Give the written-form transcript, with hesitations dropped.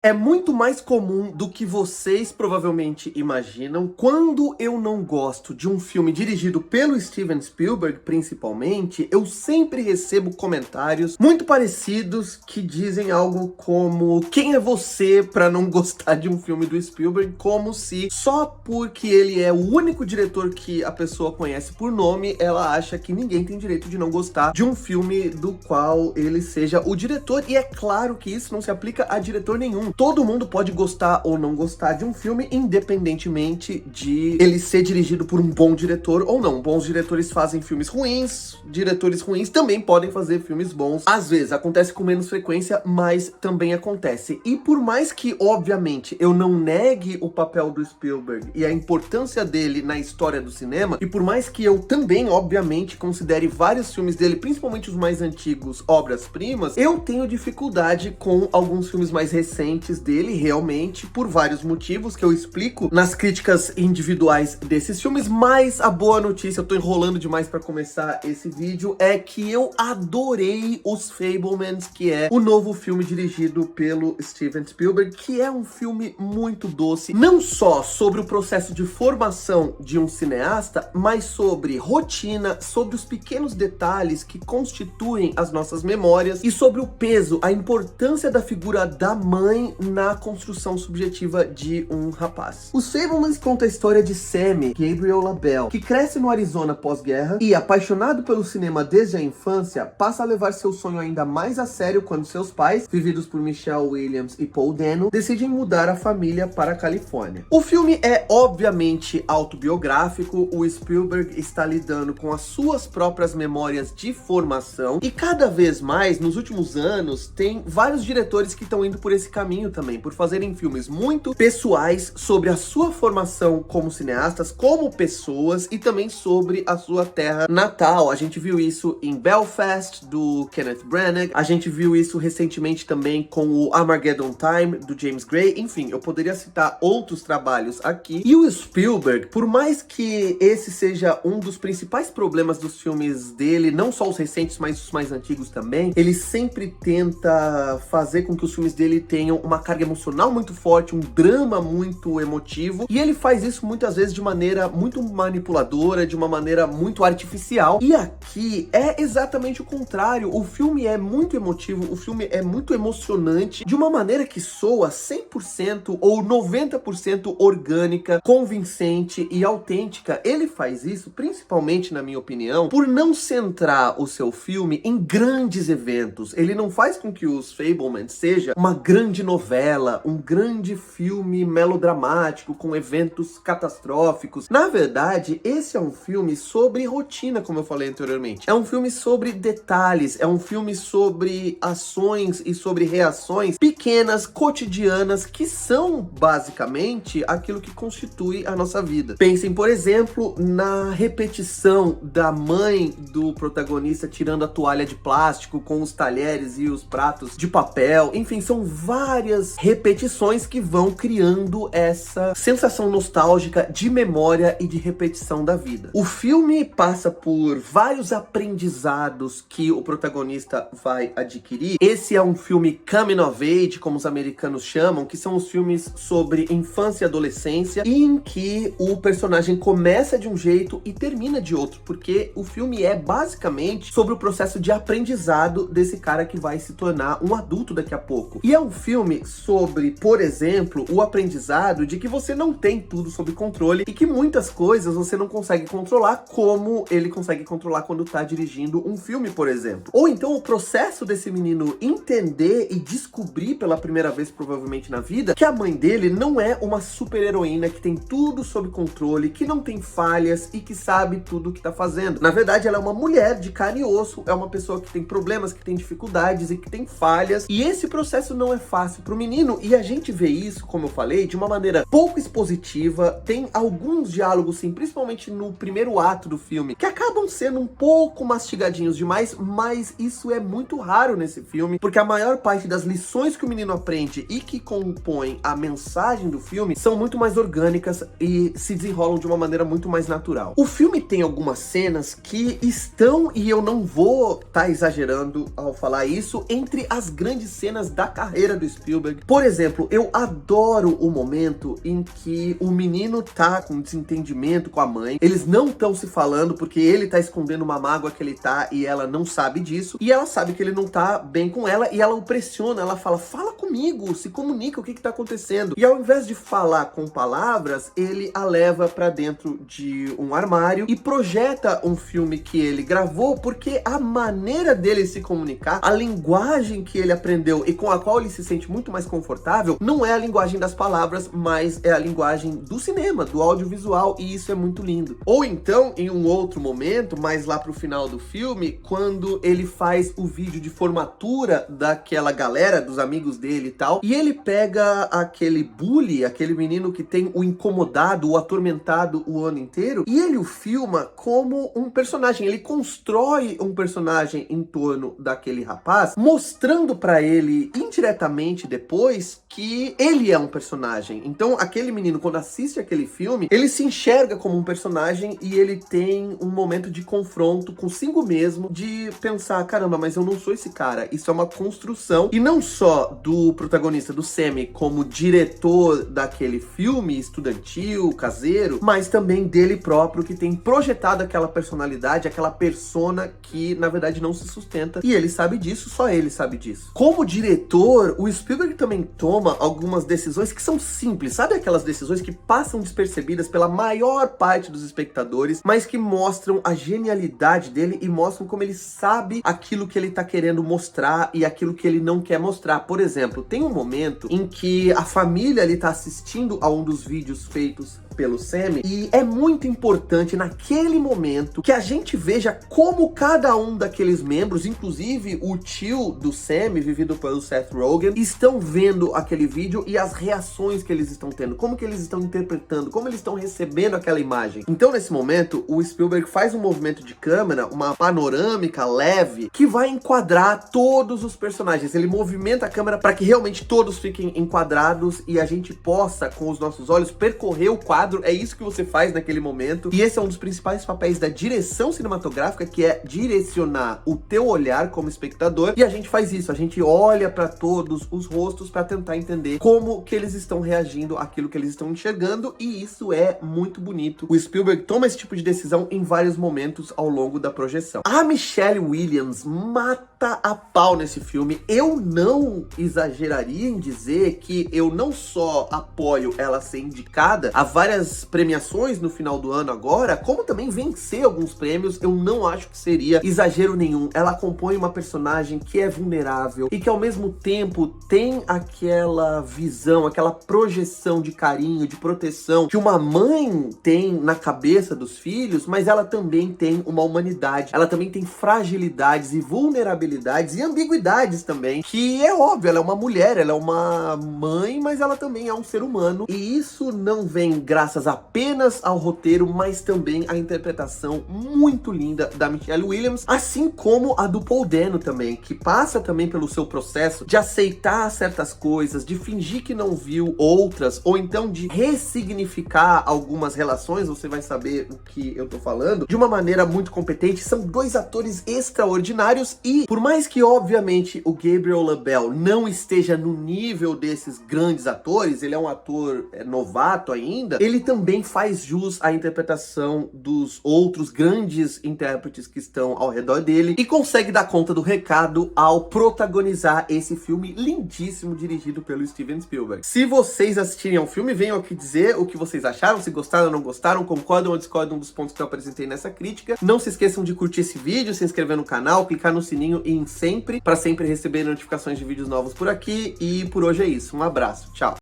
É muito mais comum do que vocês provavelmente imaginam. Quando eu não gosto de um filme dirigido pelo Steven Spielberg, principalmente, eu sempre recebo comentários muito parecidos que dizem algo como: quem é você para não gostar de um filme do Spielberg? Como se só porque ele é o único diretor que a pessoa conhece por nome, ela acha que ninguém tem direito de não gostar de um filme do qual ele seja o diretor. E é claro que isso não se aplica a diretor nenhum. Todo mundo pode gostar ou não gostar de um filme, independentemente de ele ser dirigido por um bom diretor ou não. Bons diretores fazem filmes ruins, diretores ruins também podem fazer filmes bons. Às vezes, acontece com menos frequência, mas também acontece. E por mais que, obviamente, eu não negue o papel do Spielberg e a importância dele na história do cinema, e por mais que eu também, obviamente, considere vários filmes dele, principalmente os mais antigos, obras-primas, eu tenho dificuldade com alguns filmes mais recentes dele, realmente, por vários motivos que eu explico nas críticas individuais desses filmes. Mas a boa notícia, eu tô enrolando demais pra começar esse vídeo, é que eu adorei Os Fabelmans, que é o novo filme dirigido pelo Steven Spielberg, que é um filme muito doce, não só sobre o processo de formação de um cineasta, mas sobre rotina, sobre os pequenos detalhes que constituem as nossas memórias e sobre o peso, a importância da figura da mãe na construção subjetiva de um rapaz. Os Fabelmans conta a história de Sammy Gabriel LaBelle, que cresce no Arizona pós-guerra e, apaixonado pelo cinema desde a infância, passa a levar seu sonho ainda mais a sério quando seus pais, vividos por Michelle Williams e Paul Dano, decidem mudar a família para a Califórnia. O filme é obviamente autobiográfico. O Spielberg está lidando com as suas próprias memórias de formação e cada vez mais, nos últimos anos, tem vários diretores que estão indo por esse caminho também, por fazerem filmes muito pessoais sobre a sua formação como cineastas, como pessoas, e também sobre a sua terra natal. A gente viu isso em Belfast, do Kenneth Branagh, a gente viu isso recentemente também com o Armageddon Time, do James Gray. Enfim, eu poderia citar outros trabalhos aqui. E o Spielberg, por mais que esse seja um dos principais problemas dos filmes dele, não só os recentes, mas os mais antigos também, ele sempre tenta fazer com que os filmes dele tenham uma carga emocional muito forte, um drama muito emotivo, e ele faz isso muitas vezes de maneira muito manipuladora, de uma maneira muito artificial. E aqui é exatamente o contrário. O filme é muito emotivo, o filme é muito emocionante, de uma maneira que soa 100% ou 90% orgânica, convincente e autêntica. Ele faz isso, principalmente na minha opinião, por não centrar o seu filme em grandes eventos. Ele não faz com que Os Fabelmans seja uma grande novela, um grande filme melodramático com eventos catastróficos. Na verdade, esse é um filme sobre rotina, como eu falei anteriormente. É um filme sobre detalhes, é um filme sobre ações e sobre reações pequenas, cotidianas, que são basicamente aquilo que constitui a nossa vida. Pensem, por exemplo, na repetição da mãe do protagonista tirando a toalha de plástico com os talheres e os pratos de papel. Enfim, são várias repetições que vão criando essa sensação nostálgica de memória e de repetição da vida. O filme passa por vários aprendizados que o protagonista vai adquirir. Esse é um filme coming of age, como os americanos chamam, que são os filmes sobre infância e adolescência, e em que o personagem começa de um jeito e termina de outro, porque o filme é basicamente sobre o processo de aprendizado desse cara que vai se tornar um adulto daqui a pouco. E é um filme sobre, por exemplo, o aprendizado de que você não tem tudo sob controle e que muitas coisas você não consegue controlar, como ele consegue controlar quando tá dirigindo um filme, por exemplo. Ou então o processo desse menino entender e descobrir pela primeira vez, provavelmente na vida, que a mãe dele não é uma super heroína que tem tudo sob controle, que não tem falhas e que sabe tudo o que tá fazendo. Na verdade, ela é uma mulher de carne e osso, é uma pessoa que tem problemas, que tem dificuldades e que tem falhas, e esse processo não é fácil pro menino, e a gente vê isso, como eu falei, de uma maneira pouco expositiva. Tem alguns diálogos, sim, principalmente no primeiro ato do filme, que acabam sendo um pouco mastigadinhos demais, mas isso é muito raro nesse filme, porque a maior parte das lições que o menino aprende e que compõem a mensagem do filme são muito mais orgânicas e se desenrolam de uma maneira muito mais natural. O filme tem algumas cenas que estão, e eu não vou estar exagerando ao falar isso, entre as grandes cenas da carreira do Spielberg. Spielberg. Por exemplo, eu adoro o momento em que o menino tá com desentendimento com a mãe, eles não estão se falando porque ele tá escondendo uma mágoa que ele tá e ela não sabe disso, e ela sabe que ele não tá bem com ela, e ela o pressiona, ela fala, fala comigo, se comunica, o que que tá acontecendo? E ao invés de falar com palavras, ele a leva pra dentro de um armário e projeta um filme que ele gravou, porque a maneira dele se comunicar, a linguagem que ele aprendeu e com a qual ele se sente muito mais confortável, não é a linguagem das palavras, mas é a linguagem do cinema, do audiovisual, e isso é muito lindo. Ou então, em um outro momento, mais lá pro final do filme, quando ele faz o vídeo de formatura daquela galera, dos amigos dele e tal, e ele pega aquele bully, aquele menino que tem o incomodado, o atormentado o ano inteiro, e ele o filma como um personagem, ele constrói um personagem em torno daquele rapaz, mostrando pra ele indiretamente depois que ele é um personagem. Então aquele menino, quando assiste aquele filme, ele se enxerga como um personagem e ele tem um momento de confronto consigo mesmo, de pensar, caramba, mas eu não sou esse cara, isso é uma construção, e não só do protagonista, do Sammy, como diretor daquele filme estudantil, caseiro, mas também dele próprio, que tem projetado aquela personalidade, aquela persona que na verdade não se sustenta, e ele sabe disso, só ele sabe disso. Como diretor, o Spielberg também toma algumas decisões que são simples, sabe aquelas decisões que passam despercebidas pela maior parte dos espectadores, mas que mostram a genialidade dele e mostram como ele sabe aquilo que ele tá querendo mostrar e aquilo que ele não quer mostrar. Por exemplo, tem um momento em que a família ali tá assistindo a um dos vídeos feitos pelo Sammy, e é muito importante naquele momento que a gente veja como cada um daqueles membros, inclusive o tio do Sammy, vivido pelo Seth Rogen, estão vendo aquele vídeo e as reações que eles estão tendo, como que eles estão interpretando, como eles estão recebendo aquela imagem. Então nesse momento, o Spielberg faz um movimento de câmera, uma panorâmica leve, que vai enquadrar todos os personagens. Ele movimenta a câmera para que realmente todos fiquem enquadrados e a gente possa, com os nossos olhos, percorrer o quadro. É isso que você faz naquele momento, e esse é um dos principais papéis da direção cinematográfica, que é direcionar o teu olhar como espectador, e a gente faz isso, a gente olha para todos os rostos para tentar entender como que eles estão reagindo àquilo que eles estão enxergando, e isso é muito bonito. O Spielberg toma esse tipo de decisão em vários momentos ao longo da projeção. A Michelle Williams mata a pau nesse filme. Eu não exageraria em dizer que eu não só apoio ela ser indicada a várias premiações no final do ano agora, como também vencer alguns prêmios. Eu não acho que seria exagero nenhum. Ela compõe uma personagem que é vulnerável e que ao mesmo tempo tem aquela visão, aquela projeção de carinho, de proteção que uma mãe tem na cabeça dos filhos, mas ela também tem uma humanidade, ela também tem fragilidades e vulnerabilidades e ambiguidades também, que é óbvio, ela é uma mulher, ela é uma mãe, mas ela também é um ser humano, e isso não vem graças apenas ao roteiro, mas também à interpretação muito linda da Michelle Williams, assim como a do Paul Dano também, que passa também pelo seu processo de aceitar certas coisas, de fingir que não viu outras, ou então de ressignificar algumas relações, você vai saber o que eu tô falando, de uma maneira muito competente. São dois atores extraordinários, e por mais que obviamente o Gabriel LaBelle não esteja no nível desses grandes atores, ele é um ator novato ainda, ele também faz jus à interpretação dos outros grandes intérpretes que estão ao redor dele e consegue dar conta do recado ao protagonizar esse filme lindíssimo dirigido pelo Steven Spielberg. Se vocês assistirem ao filme, venham aqui dizer o que vocês acharam, se gostaram ou não gostaram, concordam ou discordam dos pontos que eu apresentei nessa crítica. Não se esqueçam de curtir esse vídeo, se inscrever no canal, clicar no sininho e em sempre, para sempre receber notificações de vídeos novos por aqui. E por hoje é isso. Um abraço. Tchau.